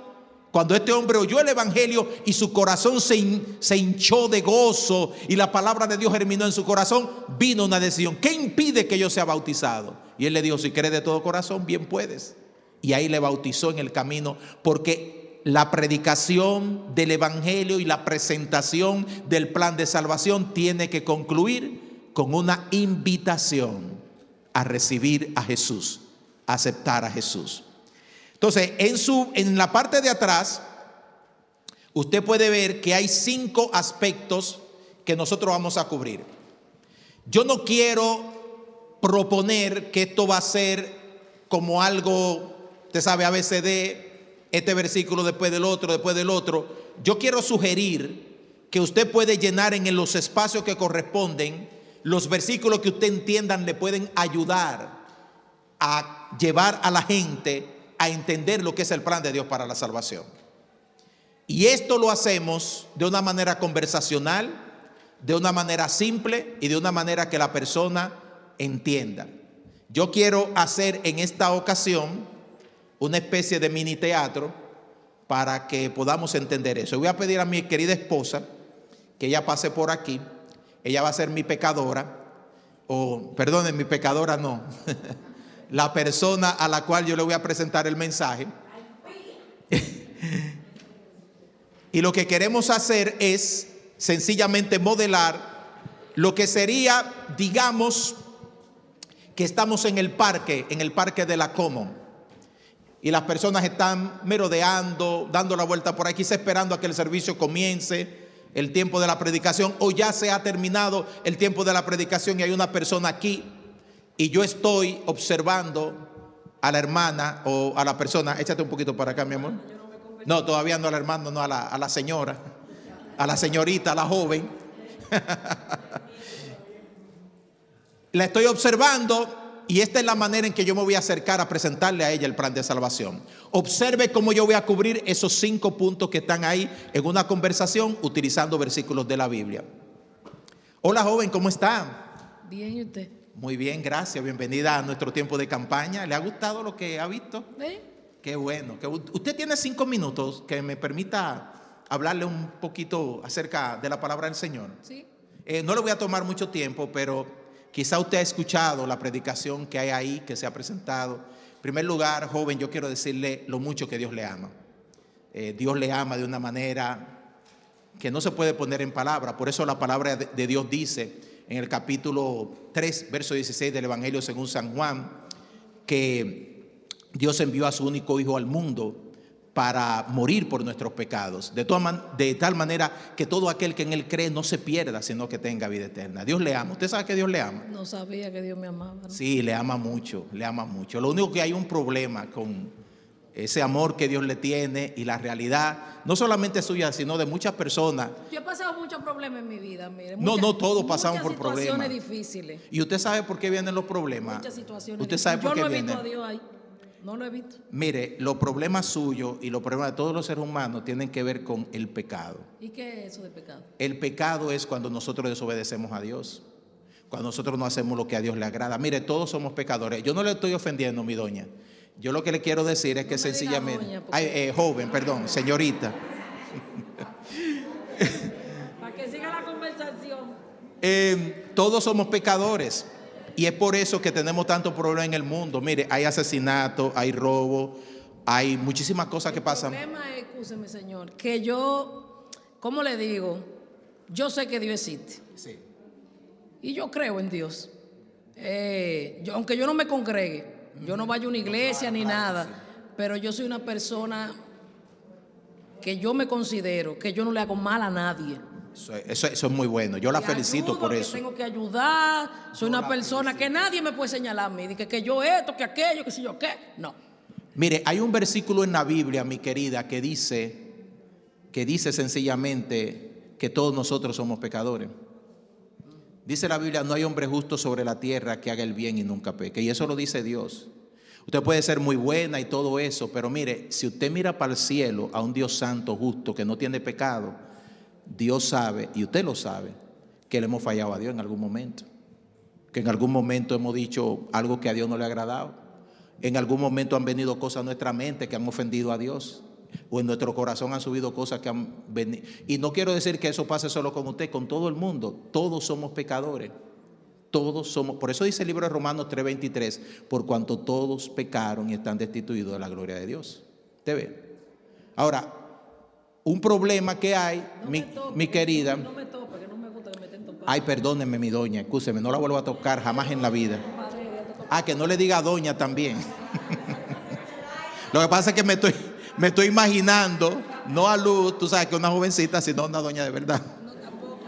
cuando este hombre oyó el evangelio y su corazón se hinchó de gozo y la palabra de Dios germinó en su corazón, vino una decisión: ¿qué impide que yo sea bautizado? Y él le dijo: si crees de todo corazón, bien puedes. Y ahí le bautizó en el camino, porque la predicación del evangelio y la presentación del plan de salvación tiene que concluir con una invitación a recibir a Jesús, a aceptar a Jesús. Entonces, en la parte de atrás, usted puede ver que hay 5 aspectos que nosotros vamos a cubrir. Yo no quiero proponer que esto va a ser como algo, usted sabe, ABCD, este versículo después del otro. Yo quiero sugerir que usted puede llenar en los espacios que corresponden los versículos que usted entiendan le pueden ayudar a llevar a la gente a entender lo que es el plan de Dios para la salvación. Y esto lo hacemos de una manera conversacional, de una manera simple y de una manera que la persona entienda. Yo quiero hacer en esta ocasión una especie de mini teatro para que podamos entender eso. Voy a pedir a mi querida esposa que ella pase por aquí. Ella va a ser mi pecadora, mi pecadora no, la persona a la cual yo le voy a presentar el mensaje. Y lo que queremos hacer es sencillamente modelar lo que sería, digamos, que estamos en el parque de la Common. Y las personas están merodeando, dando la vuelta por aquí, esperando a que el servicio comience, el tiempo de la predicación, o ya se ha terminado el tiempo de la predicación y hay una persona aquí. Y yo estoy observando a la hermana o a la persona. Échate un poquito para acá, mi amor. No, todavía no a la hermana, no a la señora, a la señorita, a la joven. La estoy observando Y esta es la manera en que yo me voy a acercar a presentarle a ella el plan de salvación. Observe cómo yo voy a cubrir esos 5 puntos que están ahí en una conversación utilizando versículos de la Biblia. Hola, joven, ¿cómo está? Bien, ¿y usted? Muy bien, gracias. Bienvenida a nuestro tiempo de campaña. ¿Le ha gustado lo que ha visto? ¿Sí? Qué bueno. Usted tiene 5 minutos que me permita hablarle un poquito acerca de la palabra del Señor. Sí. No le voy a tomar mucho tiempo, pero quizá usted ha escuchado la predicación que hay ahí, que se ha presentado. En primer lugar, joven, yo quiero decirle lo mucho que Dios le ama. Dios le ama de una manera que no se puede poner en palabras. Por eso la palabra de Dios dice en el capítulo 3, verso 16 del Evangelio según San Juan, que Dios envió a su único Hijo al mundo para morir por nuestros pecados, de tal manera que todo aquel que en Él cree no se pierda, sino que tenga vida eterna. Dios le ama. ¿Usted sabe que Dios le ama? No sabía que Dios me amaba, ¿no? Sí, le ama mucho, le ama mucho. Lo único que hay un problema con ese amor que Dios le tiene y la realidad, no solamente suya, sino de muchas personas. Yo he pasado muchos problemas en mi vida, mire. No todos pasamos por problemas. Muchas situaciones difíciles. ¿Y usted sabe por qué vienen los problemas? Muchas situaciones ¿Usted sabe por qué Yo no he vienen? visto a Dios ahí. No lo he visto. Mire, los problemas suyos y los problemas de todos los seres humanos tienen que ver con el pecado. ¿Y qué es eso de pecado? El pecado es cuando nosotros desobedecemos a Dios, cuando nosotros no hacemos lo que a Dios le agrada. Mire, todos somos pecadores. Yo no le estoy ofendiendo, mi doña. Yo lo que le quiero decir es que No me diga sencillamente... doña, porque- joven, perdón, señorita. Para que siga la conversación. Todos somos pecadores. Y es por eso que tenemos tantos problemas en el mundo. Mire, hay asesinato, hay robo, hay muchísimas cosas que pasan. El problema es, escúcheme, señor, que yo, ¿cómo le digo? Yo sé que Dios existe. Sí. Y yo creo en Dios. Aunque yo no me congregue, yo no vaya a una iglesia ni nada, pero yo soy una persona que yo me considero que yo no le hago mal a nadie. Eso es muy bueno. Yo la Que felicito ayudo, por que eso. tengo que ayudar. Soy una persona que nadie me puede señalar a mí. Que yo esto, que aquello, que si yo qué. No. Mire, hay un versículo en la Biblia, mi querida, que dice sencillamente que todos nosotros somos pecadores. Dice la Biblia, no hay hombre justo sobre la tierra que haga el bien y nunca peque. Y eso lo dice Dios. Usted puede ser muy buena y todo eso, pero mire, si usted mira para el cielo a un Dios santo, justo, que no tiene pecado, Dios sabe, y usted lo sabe, que le hemos fallado a Dios en algún momento. Que en algún momento hemos dicho algo que a Dios no le ha agradado. En algún momento han venido cosas a nuestra mente que han ofendido a Dios. O en nuestro corazón han subido cosas que han venido. Y no quiero decir que eso pase solo con usted, con todo el mundo. Todos somos pecadores. Todos somos. Por eso dice el libro de Romanos 3:23, por cuanto todos pecaron y están destituidos de la gloria de Dios. ¿Te ve? Ahora, un problema que hay, mi querida. No me tope, que no me gusta que me estén topando. Ay, perdóneme, mi doña, escúcheme, no la vuelvo a tocar jamás en la vida. Que no le diga doña también. Lo que pasa es que me estoy imaginando, no a Luz, tú sabes que una jovencita, sino una doña de verdad. No, tampoco.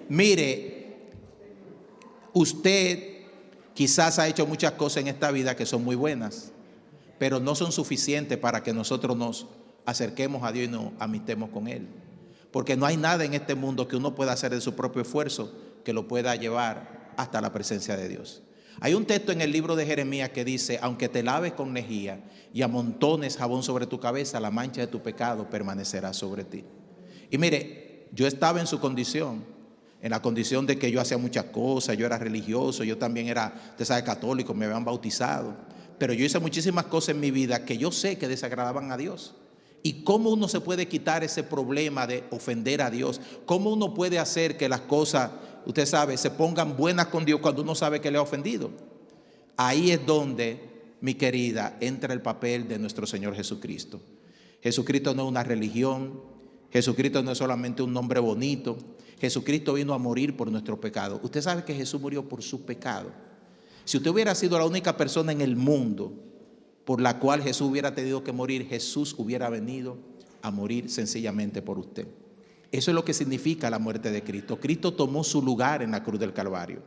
Mire, usted quizás ha hecho muchas cosas en esta vida que son muy buenas, pero no son suficientes para que nosotros nos acerquemos a Dios y nos amistemos con Él. Porque no hay nada en este mundo que uno pueda hacer de su propio esfuerzo que lo pueda llevar hasta la presencia de Dios. Hay un texto en el libro de Jeremías que dice, aunque te laves con lejía y amontones jabón sobre tu cabeza, la mancha de tu pecado permanecerá sobre ti. Y mire, yo estaba en su condición, en la condición de que yo hacía muchas cosas, yo era religioso, yo también era, usted sabe, católico, me habían bautizado. Pero yo hice muchísimas cosas en mi vida que yo sé que desagradaban a Dios. ¿Y cómo uno se puede quitar ese problema de ofender a Dios? ¿Cómo uno puede hacer que las cosas, usted sabe, se pongan buenas con Dios cuando uno sabe que le ha ofendido? Ahí es donde, mi querida, entra el papel de nuestro Señor Jesucristo. Jesucristo no es una religión. Jesucristo no es solamente un nombre bonito. Jesucristo vino a morir por nuestro pecado. Usted sabe que Jesús murió por su pecado. Si usted hubiera sido la única persona en el mundo por la cual Jesús hubiera tenido que morir, Jesús hubiera venido a morir sencillamente por usted. Eso es lo que significa la muerte de Cristo. Cristo tomó su lugar en la cruz del Calvario.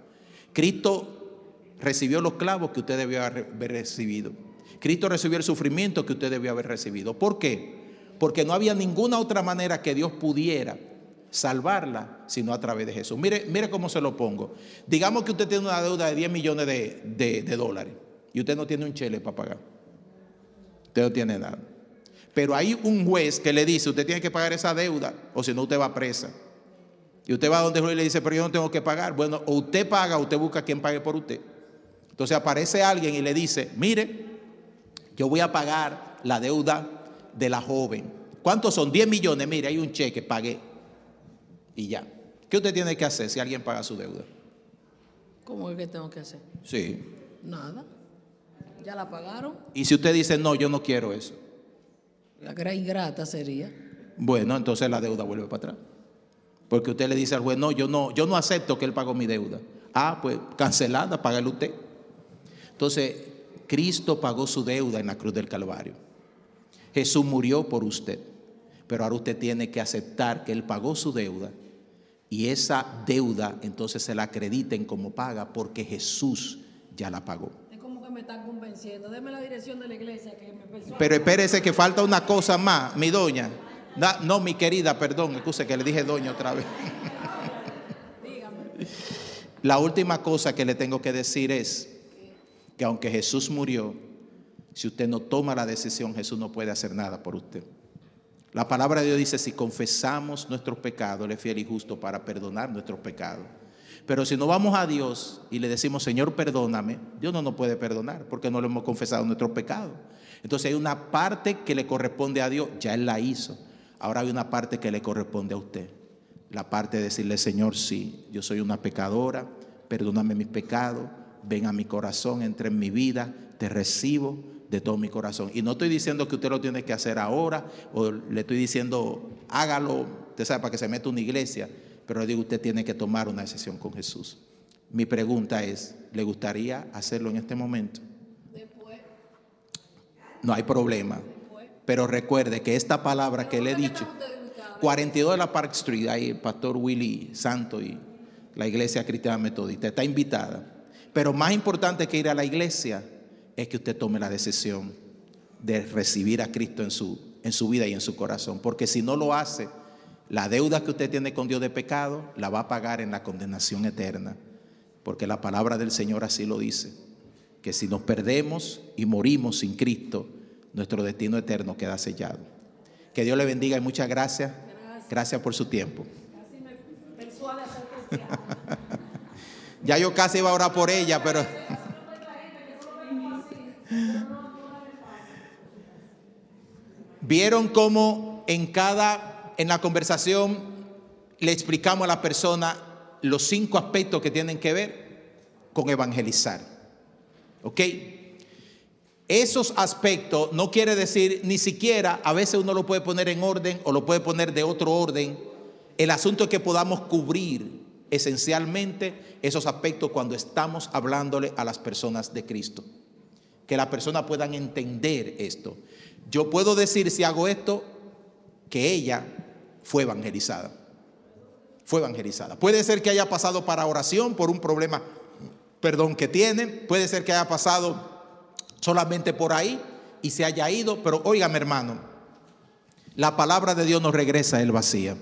Cristo recibió los clavos que usted debió haber recibido. Cristo recibió el sufrimiento que usted debió haber recibido. ¿Por qué? Porque no había ninguna otra manera que Dios pudiera salvarla, sino a través de Jesús. Mire cómo se lo pongo. Digamos que usted tiene una deuda de 10 millones de dólares y usted no tiene un chele para pagar. Usted no tiene nada. Pero hay un juez que le dice, usted tiene que pagar esa deuda o si no usted va presa. Y usted va donde el juez y le dice, pero yo no tengo que pagar. Bueno, o usted paga o usted busca a quien pague por usted. Entonces aparece alguien y le dice, mire, yo voy a pagar la deuda de la joven. ¿Cuántos son? 10 millones. Mire, hay un cheque, pagué. Y ya. ¿Qué usted tiene que hacer si alguien paga su deuda? ¿Cómo es que tengo que hacer? Sí. Nada. ¿Ya la pagaron? Y si usted dice, no, yo no quiero eso. La gran ingrata sería. Bueno, entonces la deuda vuelve para atrás. Porque usted le dice al juez, no, yo no acepto que él pagó mi deuda. Ah, pues cancelada, págale usted. Entonces, Cristo pagó su deuda en la cruz del Calvario. Jesús murió por usted. Pero ahora usted tiene que aceptar que Él pagó su deuda. Y esa deuda entonces se la acrediten como paga porque Jesús ya la pagó. Es como que me están convenciendo. Deme la dirección de la iglesia que me persuade. Pero espérese que falta una cosa más, mi doña. No, mi querida, perdón, excuse que le dije doña otra vez. Dígame. La última cosa que le tengo que decir es que aunque Jesús murió, si usted no toma la decisión, Jesús no puede hacer nada por usted. La palabra de Dios dice, si confesamos nuestros pecados, Él es fiel y justo para perdonar nuestros pecados. Pero si no vamos a Dios y le decimos, Señor, perdóname, Dios no nos puede perdonar porque no le hemos confesado nuestros pecados. Entonces hay una parte que le corresponde a Dios, ya Él la hizo. Ahora hay una parte que le corresponde a usted. La parte de decirle, Señor, sí, yo soy una pecadora, perdóname mis pecados, ven a mi corazón, entra en mi vida, te recibo de todo mi corazón. Y no estoy diciendo que usted lo tiene que hacer ahora, o le estoy diciendo, hágalo, usted sabe, para que se meta a una iglesia, pero le digo, usted tiene que tomar una decisión con Jesús. Mi pregunta es, ¿le gustaría hacerlo en este momento? Después. No hay problema. Pero recuerde que esta palabra que le he dicho, 42 de la Park Street, ahí el pastor Willy Santo y la iglesia cristiana metodista, está invitada. Pero más importante que ir a la iglesia es que usted tome la decisión de recibir a Cristo en su vida y en su corazón. Porque si no lo hace, la deuda que usted tiene con Dios de pecado la va a pagar en la condenación eterna. Porque la palabra del Señor así lo dice, que si nos perdemos y morimos sin Cristo, nuestro destino eterno queda sellado. Que Dios le bendiga y muchas gracias. Gracias por su tiempo. Casi me persuade a ser cristiano. Ya yo casi iba a orar por ella, pero... Vieron cómo en la conversación le explicamos a la persona los 5 aspectos que tienen que ver con evangelizar. ¿Ok? Esos aspectos no quiere decir ni siquiera, a veces uno lo puede poner en orden o lo puede poner de otro orden. El asunto es que podamos cubrir esencialmente esos aspectos cuando estamos hablándole a las personas de Cristo. Que las personas puedan entender esto. Yo puedo decir, si hago esto, que ella fue evangelizada. Fue evangelizada. Puede ser que haya pasado para oración por un problema, que tiene. Puede ser que haya pasado solamente por ahí y se haya ido. Pero óigame, hermano, la palabra de Dios no regresa a él vacía.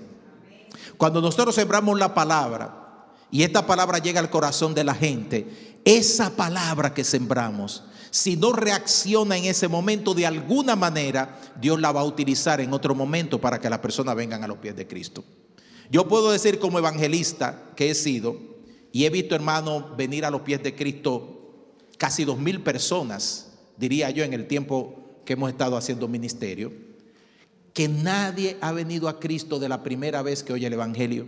Cuando nosotros sembramos la palabra y esta palabra llega al corazón de la gente, esa palabra que sembramos, si no reacciona en ese momento de alguna manera, Dios la va a utilizar en otro momento para que las personas vengan a los pies de Cristo. Yo puedo decir como evangelista que he sido y he visto, hermano, venir a los pies de Cristo casi 2,000 personas, diría yo, en el tiempo que hemos estado haciendo ministerio, que nadie ha venido a Cristo de la primera vez que oye el evangelio.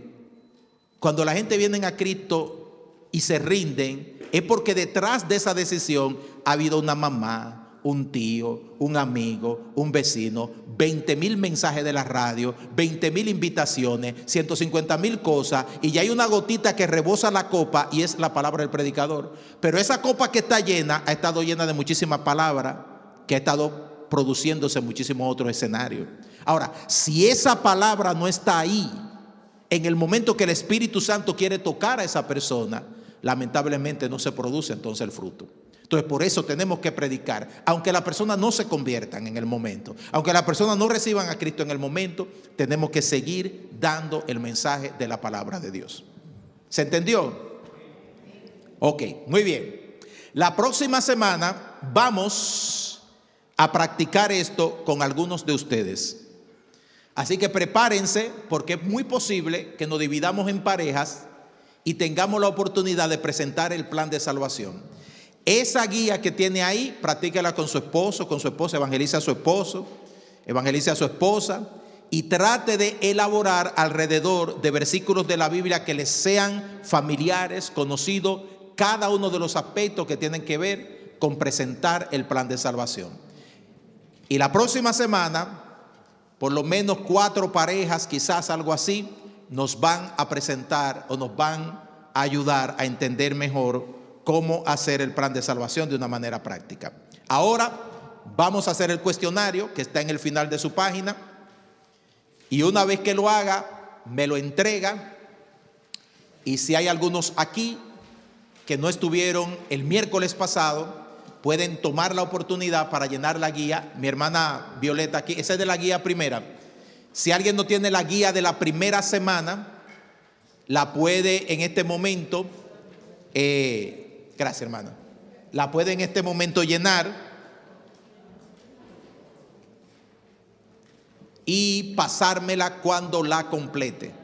Cuando la gente viene a Cristo y se rinden, es porque detrás de esa decisión ha habido una mamá, un tío, un amigo, un vecino, 20,000 mensajes de la radio, 20,000 invitaciones, 150,000 cosas, y ya hay una gotita que rebosa la copa y es la palabra del predicador. Pero esa copa que está llena ha estado llena de muchísimas palabras que ha estado produciéndose en muchísimos otros escenarios. Ahora, si esa palabra no está ahí, en el momento que el Espíritu Santo quiere tocar a esa persona, lamentablemente no se produce entonces el fruto. Entonces, por eso tenemos que predicar, aunque las personas no se conviertan en el momento, aunque las personas no reciban a Cristo en el momento, tenemos que seguir dando el mensaje de la palabra de Dios. ¿Se entendió? Ok, muy bien. La próxima semana vamos a practicar esto con algunos de ustedes. Así que prepárense, porque es muy posible que nos dividamos en parejas y tengamos la oportunidad de presentar el plan de salvación. Esa guía que tiene ahí, practíquela con su esposa, evangelice a su esposo, evangelice a su esposa y trate de elaborar alrededor de versículos de la Biblia que les sean familiares, conocidos, cada uno de los aspectos que tienen que ver con presentar el plan de salvación. Y la próxima semana, por lo menos 4 parejas, quizás algo así, nos van a presentar o nos van a ayudar a entender mejor cómo hacer el plan de salvación de una manera práctica. Ahora vamos a hacer el cuestionario que está en el final de su página, y una vez que lo haga, me lo entrega. Y si hay algunos aquí que no estuvieron el miércoles pasado, pueden tomar la oportunidad para llenar la guía. Mi hermana Violeta aquí, esa es de la guía primera. Si alguien no tiene la guía de la primera semana, la puede en este momento, gracias hermana, la puede en este momento llenar y pasármela cuando la complete.